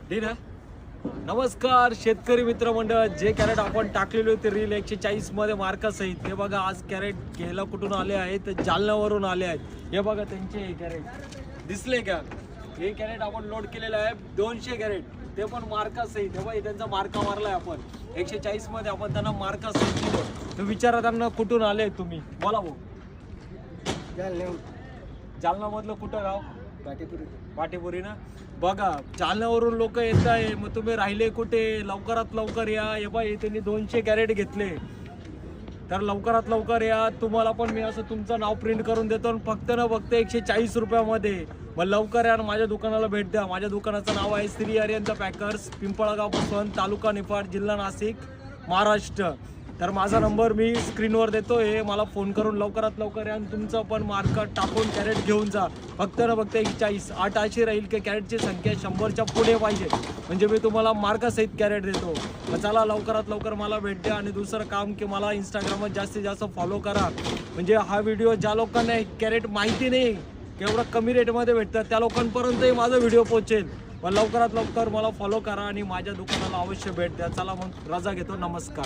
ठीक आहे. नमस्कार शेतकरी मित्र मंडळ, जे कॅरेट आपण टाकलेले होते रील 140 मध्ये मार्कासहित, हे बघा आज कॅरेट घ्यायला कुठून आले आहेत, जालन्यावरून आले आहेत. हे बघा त्यांचे कॅरेट दिसले का? हे कॅरेट आपण लोड केलेलं आहे 200 कॅरेट, ते पण मार्कासहित. हे बघा त्यांचा मार्का मारलाय आपण 140 मध्ये, आपण त्यांना मार्कासहित दिलो. तर विचारा त्यांना कुठून आले तुम्ही, बोला भाऊ. जालना मधलं कुठं गाव? पाटीपुरी ना. बघा जालन्यावरून लोक येत आहे, मग तुम्ही राहिले कुठे? लवकरात लवकर या. हे बघा त्यांनी 200 कॅरेट घेतले, तर लवकरात लवकर या. तुम्हाला पण मी असं तुमचं नाव प्रिंट करून देतो, आणि फक्त ना फक्त 140 रुपयामध्ये. मग लवकर या, माझ्या दुकानाला भेट द्या. माझ्या दुकानाचं नाव आहे श्री आर्यन पॅकर्स, पिंपळगाव बसवंत, तालुका निफाड, जिल्हा नाशिक, महाराष्ट्र. तर माझा नंबर मी स्क्रीनवर देतो, हे मला फोन करून लवकरात लवकर या आणि तुमचं पण मार्क टाकून कॅरेट घेऊन जा. फक्त ना फक्त 140. 8 अशी राहील की कॅरेटची संख्या 100च्या पुढे पाहिजे, म्हणजे मी तुम्हाला मार्कासहित कॅरेट देतो. तर चला लवकरात लवकर मला भेट द्या. आणि दुसरं काम की मला इंस्टाग्रामवर जास्तीत जास्त फॉलो करा, म्हणजे हा व्हिडिओ ज्या लोकांना कॅरेट माहिती नाही की एवढं कमी रेटमध्ये भेटतं, त्या लोकांपर्यंतही माझा व्हिडिओ पोहोचेल. पण लवकरात लवकर मला फॉलो करा आणि माझ्या दुकानाला अवश्य भेट द्या. चला मग रजा घेतो, नमस्कार.